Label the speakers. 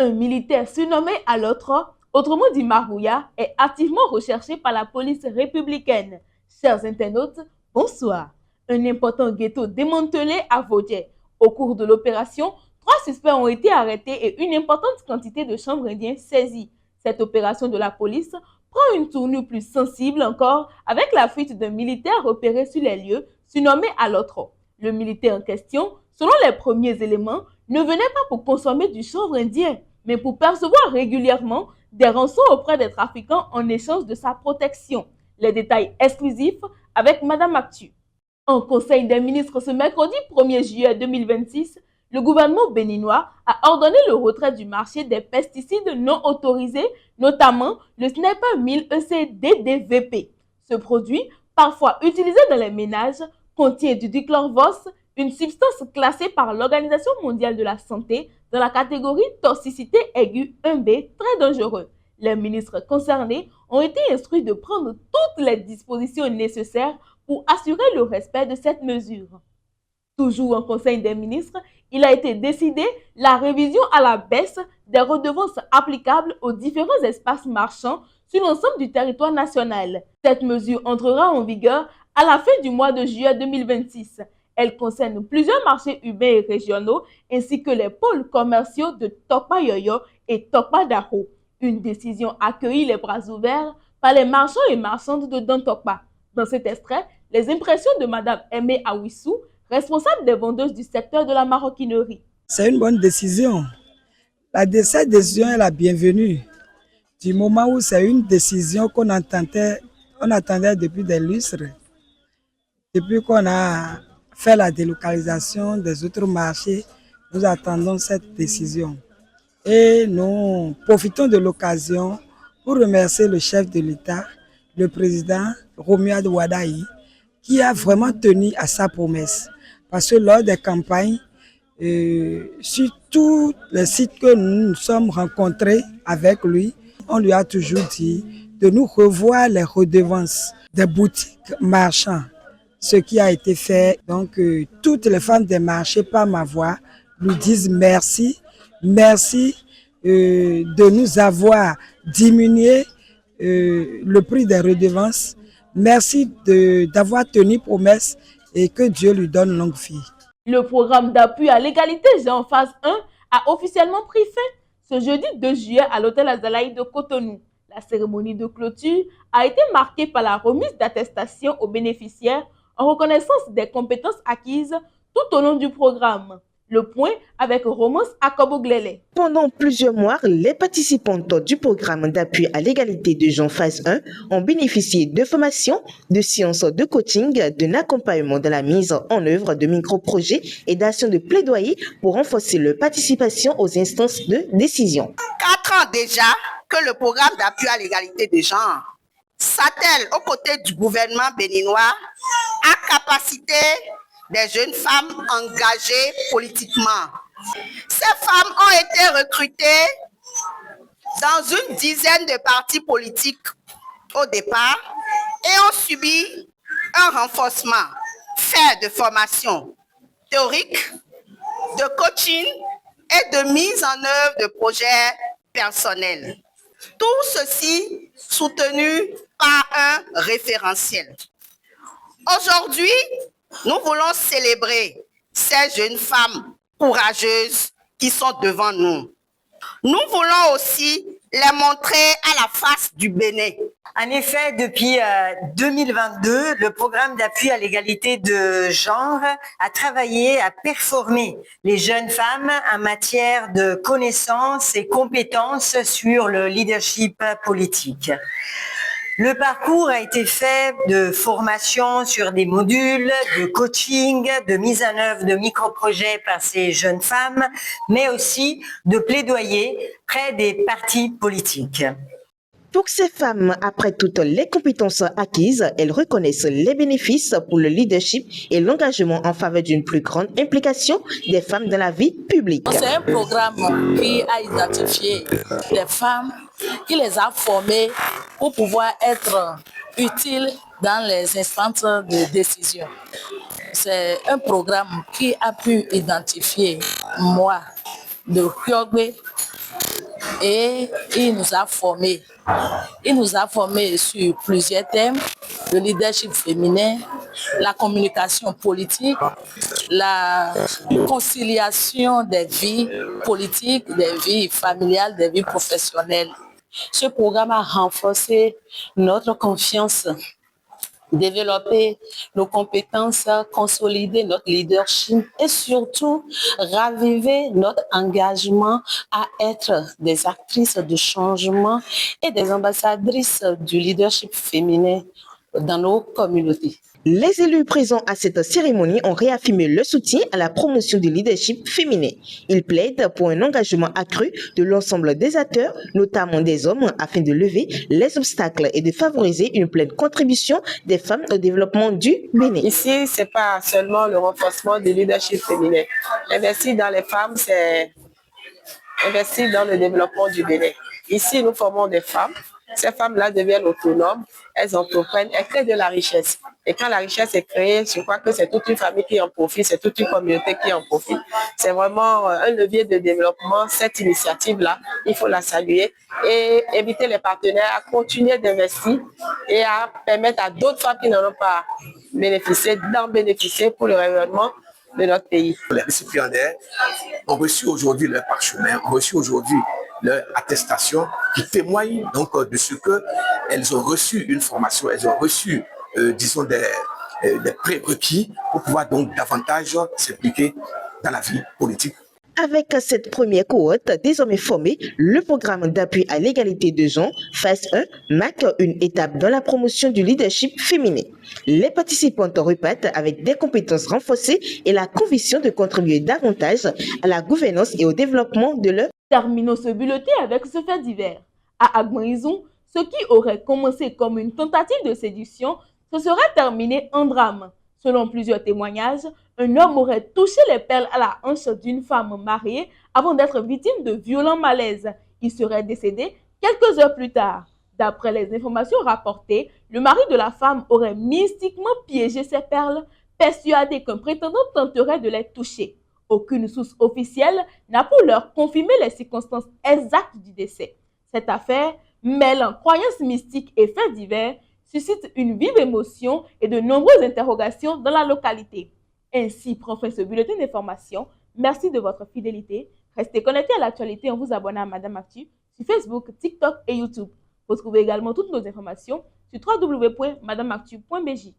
Speaker 1: Un militaire surnommé à l'autre, autrement dit Marouya, est activement recherché par la police républicaine. Chers internautes, bonsoir. Un important ghetto démantelé à Vaudjé. Au cours de l'opération, 3 suspects ont été arrêtés et une importante quantité de chanvre indien saisie. Cette opération de la police prend une tournure plus sensible encore avec la fuite d'un militaire repéré sur les lieux, surnommé à l'autre. Le militaire en question, selon les premiers éléments, ne venait pas pour consommer du chanvre indien, mais pour percevoir régulièrement des rançons auprès des trafiquants en échange de sa protection. Les détails exclusifs avec Madame Actu. En Conseil des ministres ce mercredi 1er juillet 2026, le gouvernement béninois a ordonné le retrait du marché des pesticides non autorisés, notamment le Sniper 1000 ECDDVP. Ce produit, parfois utilisé dans les ménages, contient du dichlorvos, une substance classée par l'Organisation mondiale de la santé dans la catégorie toxicité aiguë 1B très dangereux. Les ministres concernés ont été instruits de prendre toutes les dispositions nécessaires pour assurer le respect de cette mesure. Toujours en Conseil des ministres, il a été décidé la révision à la baisse des redevances applicables aux différents espaces marchands sur l'ensemble du territoire national. Cette mesure entrera en vigueur à la fin du mois de juillet 2026. Elle concerne plusieurs marchés urbains et régionaux ainsi que les pôles commerciaux de Tokpa Yoyo et Tokpa Daho. Une décision accueillie les bras ouverts par les marchands et marchandes de Dantokpa. Dans cet extrait, les impressions de Madame Aimé Awissou, responsable des vendeuses du secteur de la maroquinerie.
Speaker 2: C'est une bonne décision. Cette décision est la bienvenue. Du moment où c'est une décision qu'on attendait depuis des lustres, depuis qu'on a fait la délocalisation des autres marchés, nous attendons cette décision. Et nous profitons de l'occasion pour remercier le chef de l'État, le président Romuald Wadaï, qui a vraiment tenu à sa promesse. Parce que lors des campagnes, sur tous les sites que nous nous sommes rencontrés avec lui, on lui a toujours dit de nous revoir les redevances des boutiques marchands. Ce qui a été fait, donc toutes les femmes des marchés, par ma voix, lui disent merci, merci de nous avoir diminué le prix des redevances. Merci d'avoir tenu promesse et que Dieu lui donne longue vie.
Speaker 1: Le programme d'appui à l'égalité en phase 1 a officiellement pris fin ce jeudi 2 juillet à l'hôtel Azalaï de Cotonou. La cérémonie de clôture a été marquée par la remise d'attestations aux bénéficiaires en reconnaissance des compétences acquises tout au long du programme. Le point avec Romance Akobo-Glele.
Speaker 3: Pendant plusieurs mois, les participantes du programme d'appui à l'égalité de genre phase 1 ont bénéficié de formations, de séances de coaching, d'un accompagnement de la mise en œuvre de micro-projets et d'actions de plaidoyer pour renforcer leur participation aux instances de décision.
Speaker 4: 4 ans déjà que le programme d'appui à l'égalité de genre s'attelle aux côtés du gouvernement béninois à capaciter des jeunes femmes engagées politiquement. Ces femmes ont été recrutées dans une dizaine de partis politiques au départ et ont subi un renforcement fait de formation théorique, de coaching et de mise en œuvre de projets personnels. Tout ceci soutenu par un référentiel. Aujourd'hui, nous voulons célébrer ces jeunes femmes courageuses qui sont devant nous. Nous voulons aussi les montrer à la face du Bénin.
Speaker 5: En effet, depuis 2022, le programme d'appui à l'égalité de genre a travaillé à performer les jeunes femmes en matière de connaissances et compétences sur le leadership politique. Le parcours a été fait de formation sur des modules, de coaching, de mise en œuvre de micro-projets par ces jeunes femmes, mais aussi de plaidoyer près des partis politiques.
Speaker 3: Pour ces femmes, après toutes les compétences acquises, elles reconnaissent les bénéfices pour le leadership et l'engagement en faveur d'une plus grande implication des femmes dans la vie publique.
Speaker 6: C'est un programme qui a identifié des femmes, qui les a formées pour pouvoir être utiles dans les instances de décision. C'est un programme qui a pu identifier moi, de Kyogbe, et il nous a formés. Il nous a formés sur plusieurs thèmes: le leadership féminin, la communication politique, la conciliation des vies politiques, des vies familiales, des vies professionnelles. Ce programme a renforcé notre confiance, développer nos compétences, consolider notre leadership et surtout raviver notre engagement à être des actrices de changement et des ambassadrices du leadership féminin dans nos communautés.
Speaker 3: Les élus présents à cette cérémonie ont réaffirmé le soutien à la promotion du leadership féminin. Ils plaident pour un engagement accru de l'ensemble des acteurs, notamment des hommes, afin de lever les obstacles et de favoriser une pleine contribution des femmes au développement du Bénin.
Speaker 7: Ici, ce n'est pas seulement le renforcement du leadership féminin. Investir dans les femmes, c'est investir dans le développement du Bénin. Ici, nous formons des femmes. Ces femmes-là deviennent autonomes, elles entreprennent, elles créent de la richesse. Et quand la richesse est créée, je crois que c'est toute une famille qui en profite, c'est toute une communauté qui en profite. C'est vraiment un levier de développement. Cette initiative-là, il faut la saluer et inviter les partenaires à continuer d'investir et à permettre à d'autres femmes qui n'en ont pas bénéficié d'en bénéficier pour le rayonnement de notre pays.
Speaker 8: Les récipiendaires ont reçu aujourd'hui leur parchemin, ont reçu aujourd'hui leur attestation qui témoigne donc de ce qu'elles ont reçu une formation, elles ont reçu, disons, des prérequis pour pouvoir donc davantage s'impliquer dans la vie politique.
Speaker 3: Avec cette première cohorte désormais formée, le programme d'appui à l'égalité de genre, phase 1, marque une étape dans la promotion du leadership féminin. Les participantes repartent avec des compétences renforcées et la conviction de contribuer davantage à la gouvernance et au développement de leur...
Speaker 1: Terminons ce bulletin avec ce fait divers. À Agmarizou, ce qui aurait commencé comme une tentative de séduction se serait terminé en drame. Selon plusieurs témoignages, un homme aurait touché les perles à la hanche d'une femme mariée avant d'être victime de violents malaises. Il serait décédé quelques heures plus tard. D'après les informations rapportées, le mari de la femme aurait mystiquement piégé ses perles, persuadé qu'un prétendant tenterait de les toucher. Aucune source officielle n'a pour l'heure confirmé les circonstances exactes du décès. Cette affaire, mêlant croyances mystiques et faits divers, suscite une vive émotion et de nombreuses interrogations dans la localité. Ainsi prend fin ce bulletin d'information. Merci de votre fidélité. Restez connectés à l'actualité en vous abonnant à Madame Actu sur Facebook, TikTok et YouTube. Vous trouvez également toutes nos informations sur www.madamactu.bj.